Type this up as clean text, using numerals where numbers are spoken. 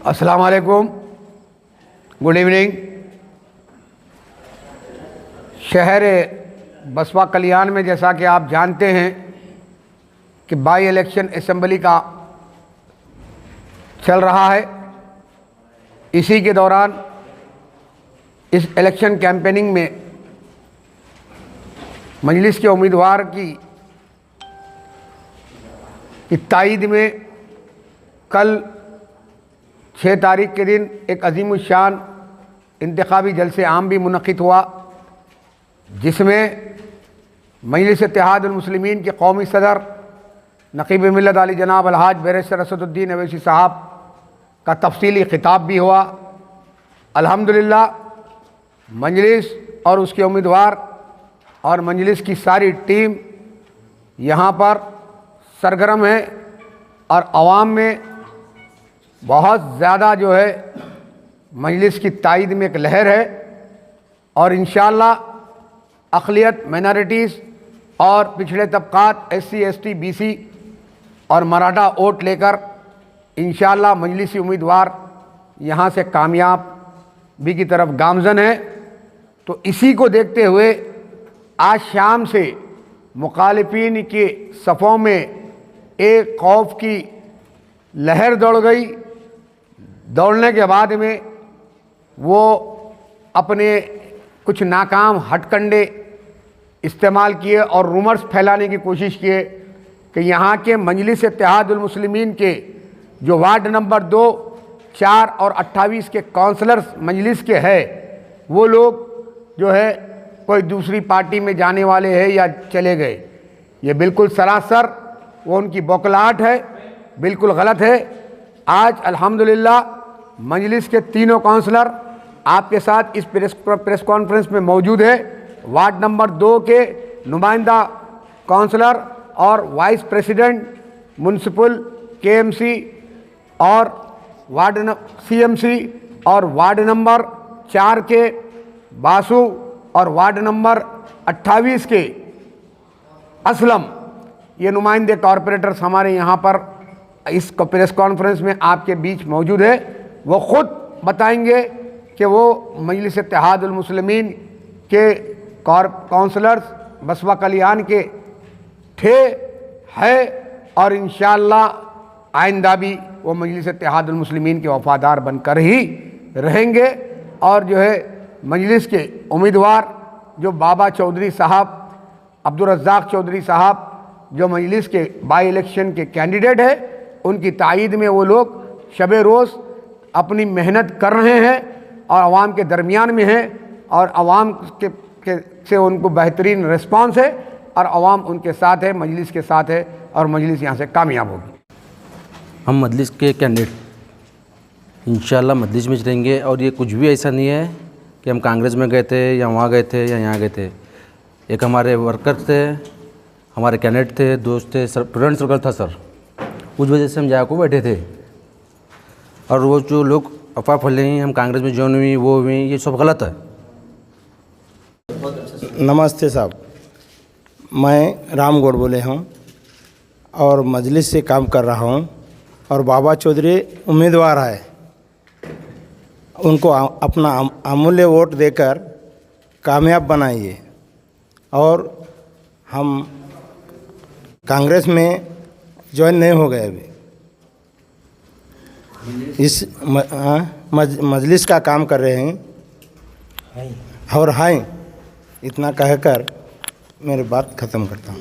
अस्सलाम वालेकुम, good evening. शहर बसवा कल्याण में जैसा कि आप जानते हैं कि बाई इलेक्शन असेंबली का चल रहा है। इसी के दौरान इस इलेक्शन कैंपेनिंग में मजलिस के उम्मीदवार की तायीद में कल 6 तारीख के दिन एक अज़ीमुश्शान इंतखाबी जलसे आम भी मुनक़िद हुआ, जिसमें मजलिस इत्तेहादुल मुस्लिमीन के कौमी सदर नक़ीब मिल्लत आली जनाब अलहाज बैरिस्टर असदुद्दीन अवैसी साहब का तफसीली खिताब भी हुआ। अल्हम्दुलिल्लाह मजलिस और उसके उम्मीदवार और मजलिस की सारी टीम यहाँ पर सरगर्म है और आवाम में बहुत ज़्यादा जो है मजलिस की तायीद में एक लहर है और इंशाअल्लाह अक़लियत, माइनॉरिटीज़ और पिछड़े तबक़ात SC, ST, BC और मराठा वोट लेकर इंशाअल्लाह मजलिसी उम्मीदवार यहाँ से कामयाब भी की तरफ गामज़न है। तो इसी को देखते हुए आज शाम से मुखालिफिन के सफ़ों में एक खौफ की लहर दौड़ गई। दौड़ने के बाद में वो अपने कुछ नाकाम हथकंडे इस्तेमाल किए और रूमर्स फैलाने की कोशिश किए कि यहाँ के मजलिस इत्तेहादुल मुस्लिमीन के जो वार्ड नंबर 2, 4 और 28 के काउंसलर्स मजलिस के हैं, वो लोग जो है कोई दूसरी पार्टी में जाने वाले हैं या चले गए। ये बिल्कुल सरासर वो उनकी बौखलाहट है, बिल्कुल गलत है। आज अल्हम्दुलिल्लाह मजलिस के तीनों काउंसलर आपके साथ इस प्रेस कॉन्फ्रेंस में मौजूद है। वार्ड नंबर 2 के नुमाइंदा काउंसलर और वाइस प्रेसिडेंट म्युनिसिपल KMC और वार्ड CMC और वार्ड नंबर 4 के बासु और वार्ड नंबर 28 के असलम, ये नुमाइंदे कॉरपोरेटर्स हमारे यहाँ पर इस प्रेस कॉन्फ्रेंस में आपके बीच मौजूद है। वो ख़ुद बताएंगे कि वो मजलिस इत्तेहादुल मुस्लिमीन के काउंसलर्स बसवा कल्याण के थे, है और इंशाअल्लाह आइंदा भी वो मजलिस इत्तेहादुल मुस्लिमीन के वफ़ादार बनकर ही रहेंगे। और जो है मजलिस के उम्मीदवार जो बाबा चौधरी साहब, अब्दुल रज़्ज़ाक़ चौधरी साहब जो मजलिस के बाई इलेक्शन के कैंडिडेट है, उनकी तायीद में वो लोग शबे रोज़ अपनी मेहनत कर रहे हैं और आवाम के दरमियान में हैं और आवाम से उनको बेहतरीन रिस्पांस है और आवाम उनके साथ है, मजलिस के साथ है और मजलिस यहाँ से कामयाब होगी। हम मजलिस के कैंडिडेट इंशाअल्लाह मजलिस में रहेंगे और ये कुछ भी ऐसा नहीं है कि हम कांग्रेस में गए थे या वहाँ गए थे या यहाँ गए थे। एक हमारे वर्कर थे, हमारे कैंडिडेट थे, दोस्त थे, स्टूडेंट सर्कल था सर, उस वजह से हम जाकर बैठे थे। और वो जो लोग अफवाह फैले हैं हम कांग्रेस में ज्वाइन हुई, वो हुई, ये सब गलत है। नमस्ते साहब, मैं राम गौड़ बोले हूँ और मजलिस से काम कर रहा हूँ और बाबा चौधरी उम्मीदवार है, उनको अपना अमूल्य वोट देकर कामयाब बनाइए। और हम कांग्रेस में ज्वाइन नहीं हो गए अभी, इस मजलिस का काम कर रहे हैं और हैं। इतना कहकर मेरी बात ख़त्म करता हूँ।